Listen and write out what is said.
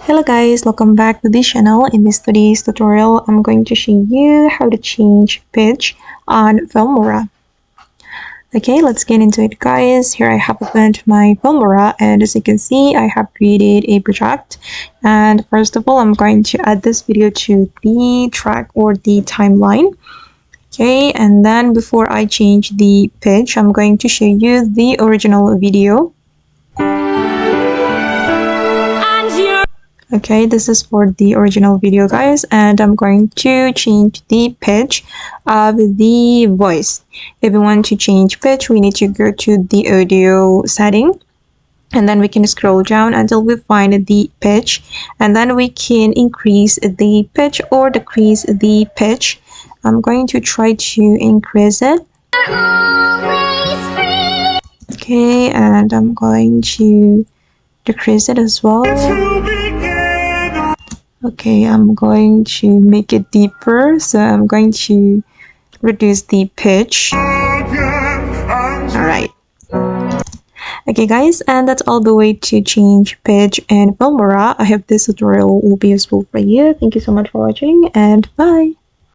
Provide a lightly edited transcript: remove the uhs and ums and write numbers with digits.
Hello guys, welcome back to this channel. In this today's tutorial, I'm going to show you how to change pitch on Filmora. Okay, let's get into it guys. Here I have opened my Filmora, and as you can see, I have created a project. And first of all, I'm going to add this video to the track or the timeline. Okay, and then before I change the pitch, I'm going to show you the original video. Okay, this is for the original video guys, and I'm going to change the pitch of the voice. If we want to change pitch, we need to go to the audio setting, and then we can scroll down until we find the pitch, and then we can increase the pitch or decrease the pitch. I'm going to try to increase it. Okay, and I'm going to decrease it as well. Okay, I'm going to make it deeper, so I'm going to reduce the pitch. Alright. Okay guys, and that's all the way to change pitch in Filmora. I hope this tutorial will be useful for you. Thank you so much for watching, and bye!